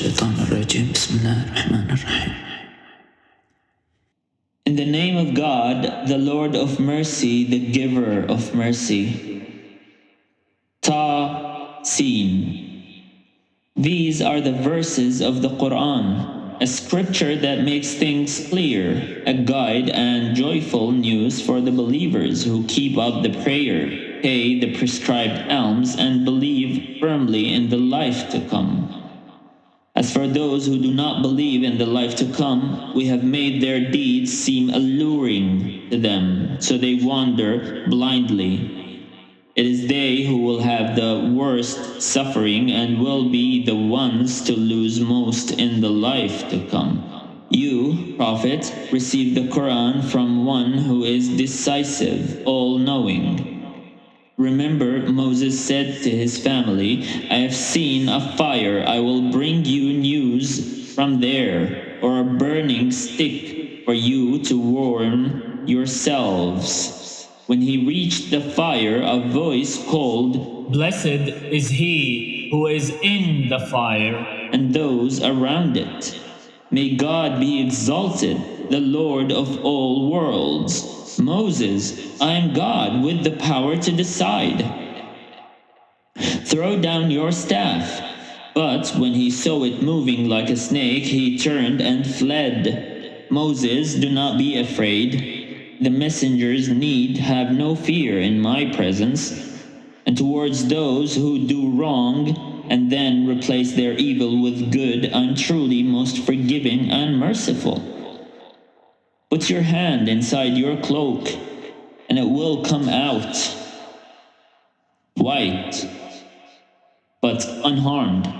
الشيطان الرجيم بسم الله الرحمن الرحيم. In the name of God, the Lord of mercy, the giver of mercy. Ta-Sin. These are the verses of the Quran, a scripture that makes things clear, a guide and joyful news for the believers who keep up the prayer, pay the prescribed alms, and believe firmly in the life to come. As for those who do not believe in the life to come, we have made their deeds seem alluring to them, so they wander blindly. It is they who will have the worst suffering and will be the ones to lose most in the life to come. You, Prophet, receive the Quran from one who is decisive, all-knowing. Remember, Moses said to his family, I have seen a fire, I will bring you news from there, or a burning stick for you to warm yourselves. When he reached the fire, a voice called, Blessed is he who is in the fire, and those around it. May God be exalted, the Lord of all worlds. Moses, I am God with the power to decide. Throw down your staff. But when he saw it moving like a snake, he turned and fled. Moses, do not be afraid. The messengers need have no fear in my presence. And towards those who do wrong and then replace their evil with good, I'm truly most forgiving and merciful. Put your hand inside your cloak, and it will come out white, but unharmed.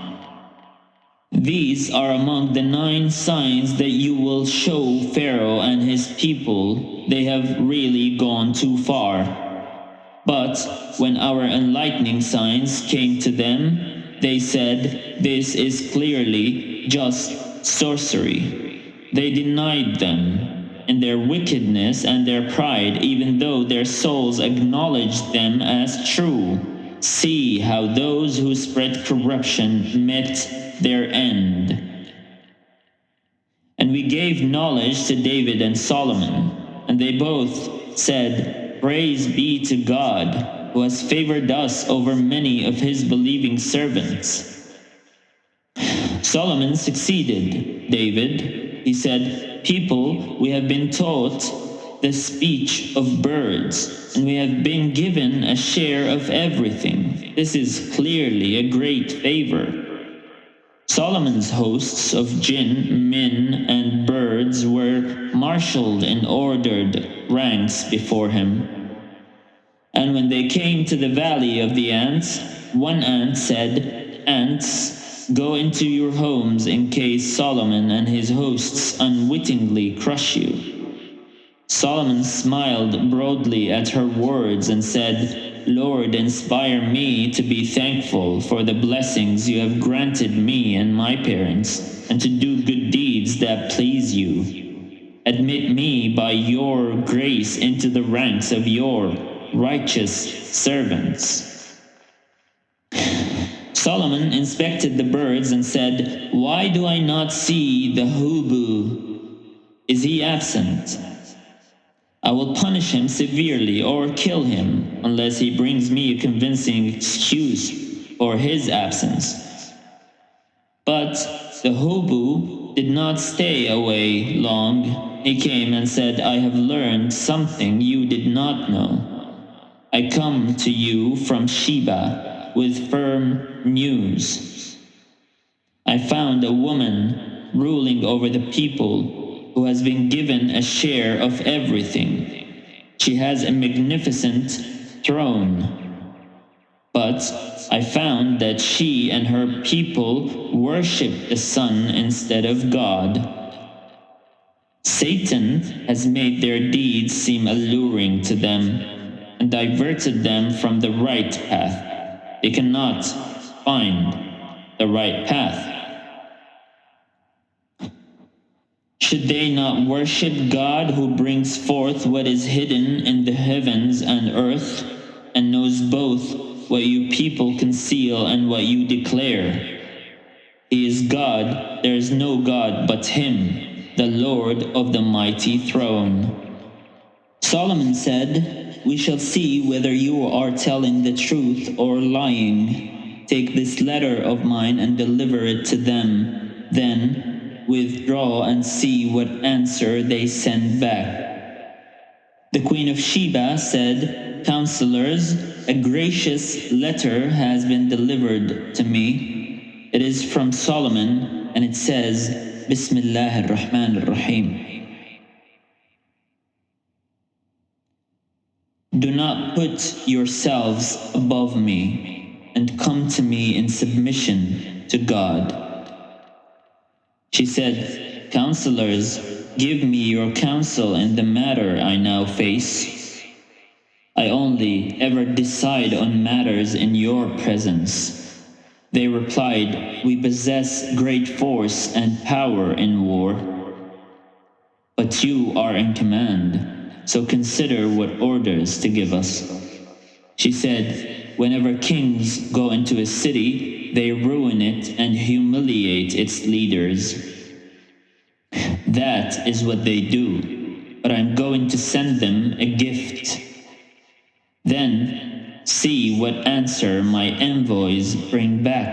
These are among the 9 signs that you will show Pharaoh and his people. They have really gone too far. But when our enlightening signs came to them, they said, this is clearly just sorcery. They denied them in their wickedness and their pride, even though their souls acknowledged them as true. See how those who spread corruption met their end. And we gave knowledge to David and Solomon, and they both said, Praise be to God, who has favored us over many of his believing servants. Solomon succeeded David. He said, People, we have been taught the speech of birds, and we have been given a share of everything. This is clearly a great favor. Solomon's hosts of jinn, men, and birds were marshaled in ordered ranks before him. And when they came to the valley of the ants, one ant said, Ants, go into your homes in case Solomon and his hosts unwittingly crush you. Solomon smiled broadly at her words and said, Lord, inspire me to be thankful for the blessings you have granted me and my parents, and to do good deeds that please you. Admit me by your grace into the ranks of your righteous servants. Solomon inspected the birds and said, Why do I not see the hoopoe? Is he absent? I will punish him severely or kill him unless he brings me a convincing excuse for his absence. But the hoopoe did not stay away long. He came and said, I have learned something you did not know. I come to you from Sheba with firm news. I found a woman ruling over the people who has been given a share of everything. She has a magnificent throne. But I found that she and her people worship the sun instead of God. Satan has made their deeds seem alluring to them and diverted them from the right path. They cannot find the right path. Should they not worship God who brings forth what is hidden in the heavens and earth, and knows both what you people conceal and what you declare? He is God, there is no God but Him, the Lord of the mighty throne. Solomon said, "We shall see whether you are telling the truth or lying. Take this letter of mine and deliver it to them. Then withdraw and see what answer they send back." The Queen of Sheba said, "Counselors, a gracious letter has been delivered to me. It is from Solomon, and it says, Bismillah ar-Rahman ar-Rahim. Do not put yourselves above me, and come to me in submission to God." She said, "Counselors, give me your counsel in the matter I now face. I only ever decide on matters in your presence." They replied, "We possess great force and power in war. But you are in command, so consider what orders to give us." She said, "Whenever kings go into a city, they ruin it and humiliate its leaders. That is what they do, but I'm going to send them a gift. Then see what answer my envoys bring back."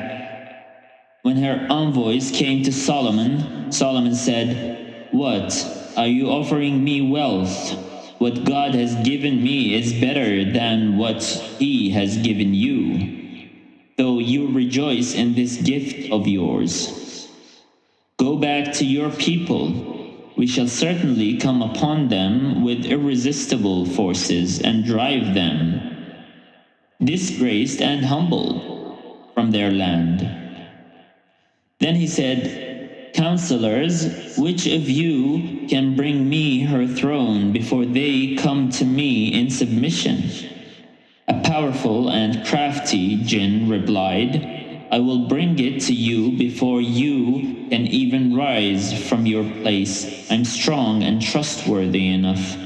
When her envoys came to Solomon, Solomon said, "What? Are you offering me wealth? What God has given me is better than what He has given you, though you rejoice in this gift of yours. Go back to your people. We shall certainly come upon them with irresistible forces and drive them, disgraced and humbled, from their land." Then he said, "Counselors, which of you can bring me her throne before they come to me in submission?" A powerful and crafty jinn replied, "I will bring it to you before you can even rise from your place. I'm strong and trustworthy enough."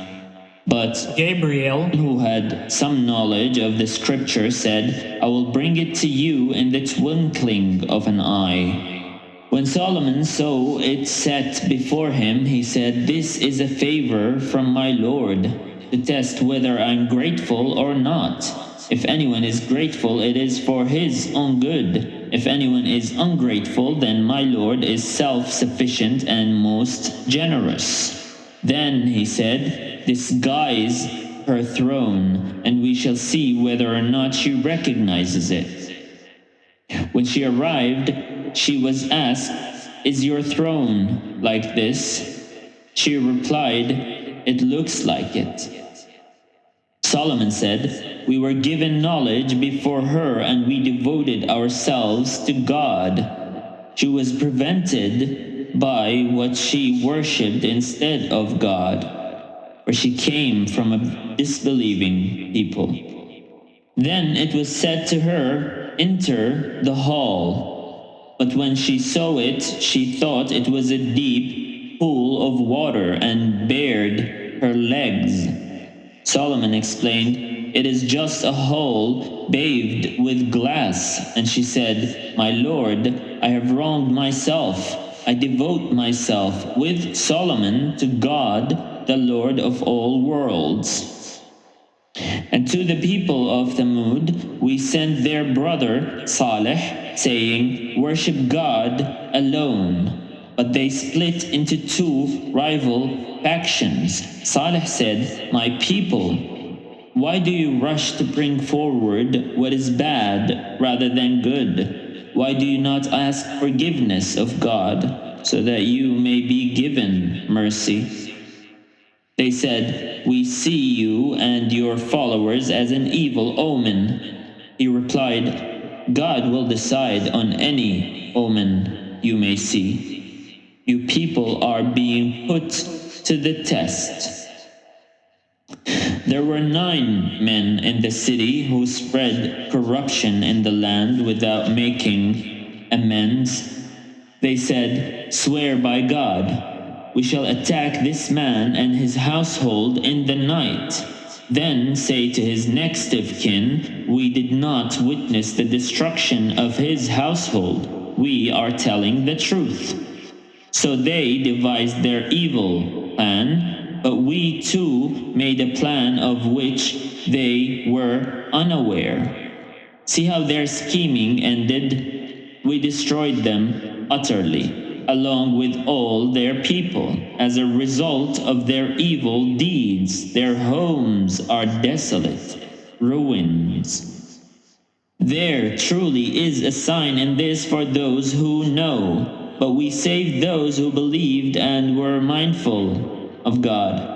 But Gabriel, who had some knowledge of the scripture, said, "I will bring it to you in the twinkling of an eye." When Solomon saw it set before him, he said, "This is a favor from my Lord, to test whether I'm grateful or not. If anyone is grateful, it is for his own good. If anyone is ungrateful, then my Lord is self-sufficient and most generous." Then he said, "Disguise her throne, and we shall see whether or not she recognizes it." When she arrived, she was asked, "Is your throne like this?" She replied, "It looks like it." Solomon said, "We were given knowledge before her, and we devoted ourselves to God. She was prevented by what she worshipped instead of God, for she came from a disbelieving people." Then it was said to her, "Enter the hall." But when she saw it, she thought it was a deep pool of water and bared her legs. Solomon explained, "It is just a hole bathed with glass." And she said, "My Lord, I have wronged myself. I devote myself with Solomon to God, the Lord of all worlds." And to the people of Thamud we sent their brother Saleh, saying, "Worship God alone." But they split into two rival factions. Saleh said, "My people, why do you rush to bring forward what is bad rather than good? Why do you not ask forgiveness of God, so that you may be given mercy?" They said, "We see you and your followers as an evil omen." He replied, "God will decide on any omen you may see. You people are being put to the test." There were 9 men in the city who spread corruption in the land without making amends. They said, "Swear by God, we shall attack this man and his household in the night. Then say to his next of kin, we did not witness the destruction of his household. we are telling the truth. So they devised their evil plan, but we too made a plan of which they were unaware. See how their scheming ended? We destroyed them utterly, along with all their people. As a result of their evil deeds, their homes are desolate, ruins. There truly is a sign in this for those who know, but we saved those who believed and were mindful of God.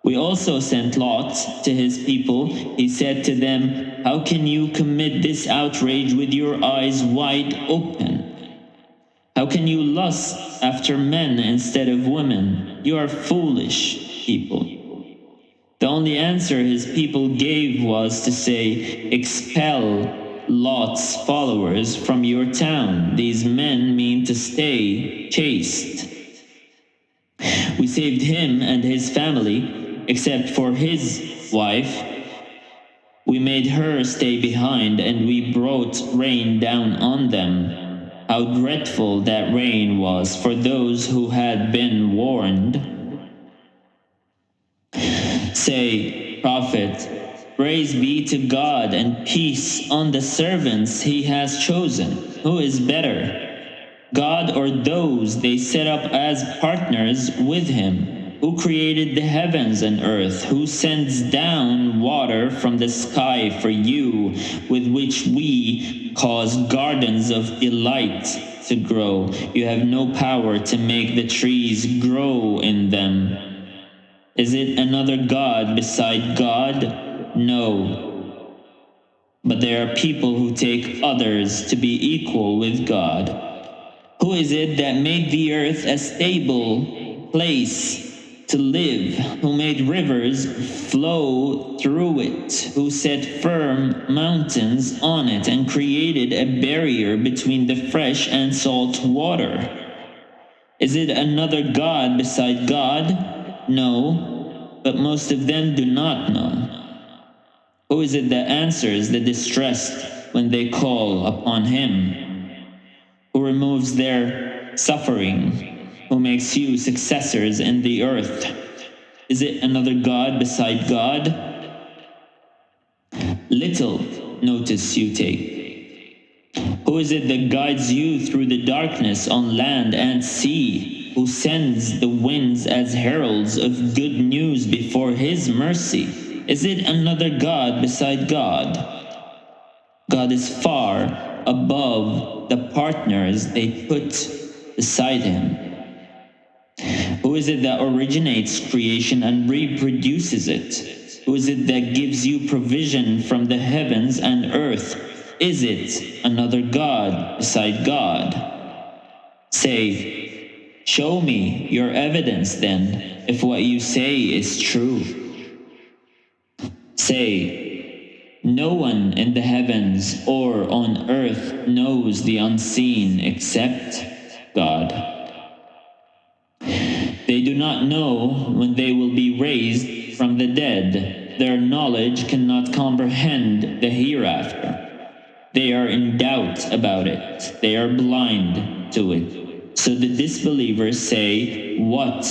We also sent Lot to his people. He said to them, "How can you commit this outrage with your eyes wide open? How can you lust after men instead of women? You are foolish people." The only answer his people gave was to say, "Expel Lot's followers from your town. These men mean to stay chaste." We saved him and his family, except for his wife. We made her stay behind, and we brought rain down on them. How dreadful that rain was for those who had been warned. Say, Prophet, praise be to God and peace on the servants he has chosen. Who is better, God or those they set up as partners with him? Who created the heavens and earth? Who sends down water from the sky for you, with which we cause gardens of delight to grow? You have no power to make the trees grow in them. Is it another God beside God? No. But there are people who take others to be equal with God. Who is it that made the earth a stable place to live, who made rivers flow through it, who set firm mountains on it and created a barrier between the fresh and salt water? Is it another God beside God? No, but most of them do not know. Who is it that answers the distressed when they call upon him? Who removes their suffering? Who makes you successors in the earth? Is it another God beside God? Little notice you take. Who is it that guides you through the darkness on land and sea? Who sends the winds as heralds of good news before his mercy? Is it another God beside God? God is far above the partners they put beside him. Who is it that originates creation and reproduces it? Who is it that gives you provision from the heavens and earth? Is it another God beside God? Say, show me your evidence then, if what you say is true. Say, no one in the heavens or on earth knows the unseen except God. They do not know when they will be raised from the dead. Their knowledge cannot comprehend the hereafter. They are in doubt about it. They are blind to it. So the disbelievers say, "What?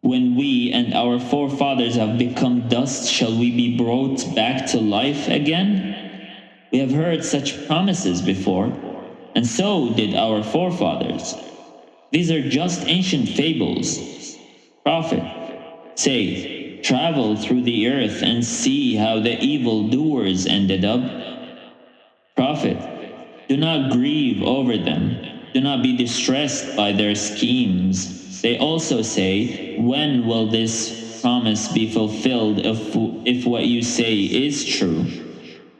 When we and our forefathers have become dust, shall we be brought back to life again? We have heard such promises before, and so did our forefathers. These are just ancient fables." Prophet, say, travel through the earth and see how the evildoers ended up. Prophet, do not grieve over them. Do not be distressed by their schemes. They also say, when will this promise be fulfilled if what you say is true?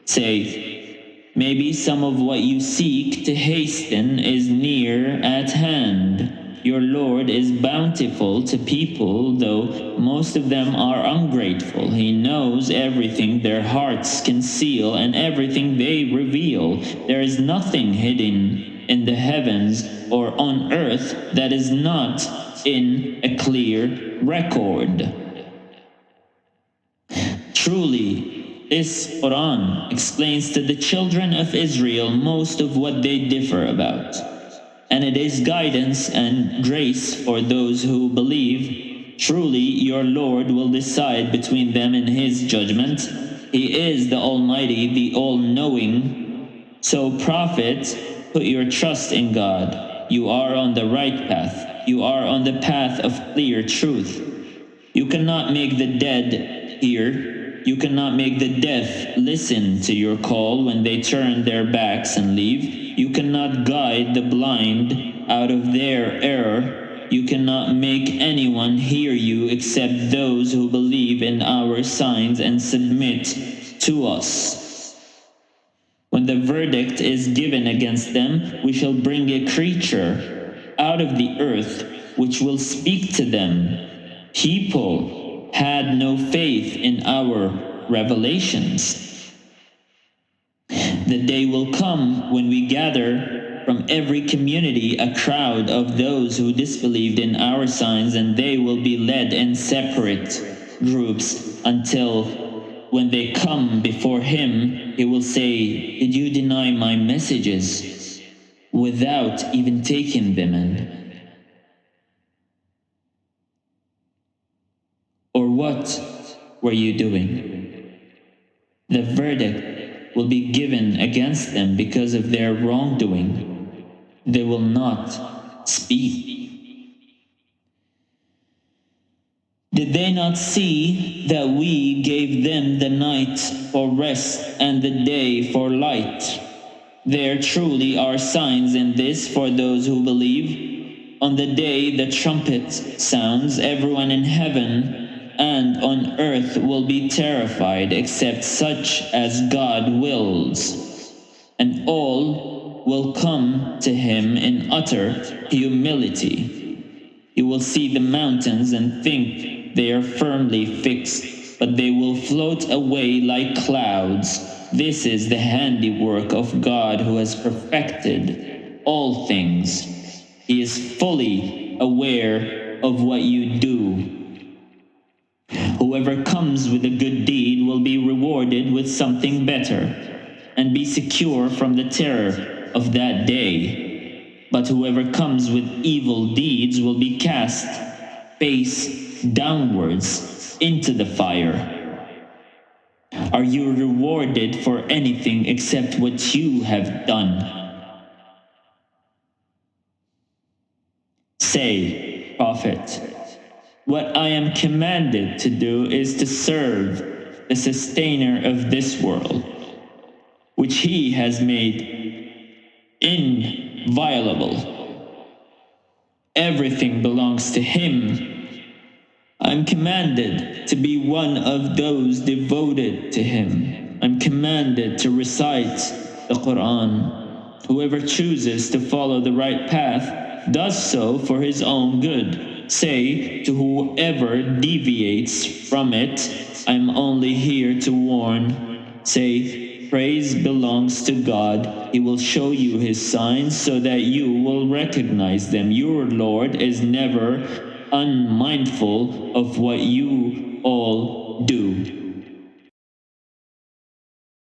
Say, maybe some of what you seek to hasten is near at hand. Your Lord is bountiful to people, though most of them are ungrateful. He knows everything their hearts conceal and everything they reveal. There is nothing hidden in the heavens or on earth that is not in a clear record. Truly, This Quran explains to the children of Israel most of what they differ about, and it is guidance and grace for those who believe. Truly, your Lord will decide between them in His judgment. He is the Almighty, the All-Knowing. So, Prophet, put your trust in God. You are on the right path. You are on the path of clear truth. You cannot make the dead hear. You cannot make the deaf listen to your call when they turn their backs and leave. You cannot guide the blind out of their error. You cannot make anyone hear you except those who believe in our signs and submit to us. When the verdict is given against them, we shall bring a creature out of the earth which will speak to them. People had no faith in our revelations. The day will come when we gather from every community a crowd of those who disbelieved in our signs, and they will be led in separate groups until when they come before Him, He will say, "Did you deny my messages without even taking them in? Or what were you doing?" The verdict will be given against them because of their wrongdoing. They will not speak. Did they not see that we gave them the night for rest and the day for light? There truly are signs in this for those who believe. On the day the trumpet sounds, everyone in heaven and on earth will be terrified except such as God wills, and all will come to Him in utter humility. You will see the mountains and think they are firmly fixed, but they will float away like clouds. This is the handiwork of God who has perfected all things. He is fully aware of what you do. Whoever comes with a good deed will be rewarded with something better and be secure from the terror of that day. But whoever comes with evil deeds will be cast face downwards into the fire. Are you rewarded for anything except what you have done? Say, Prophet, what I am commanded to do is to serve the sustainer of this world, which He has made inviolable. Everything belongs to Him. I'm commanded to be one of those devoted to Him. I'm commanded to recite the Quran. Whoever chooses to follow the right path does so for his own good. Say to whoever deviates from it, I'm only here to warn. Say, praise belongs to God. He will show you His signs so that you will recognize them. Your Lord is never unmindful of what you all do.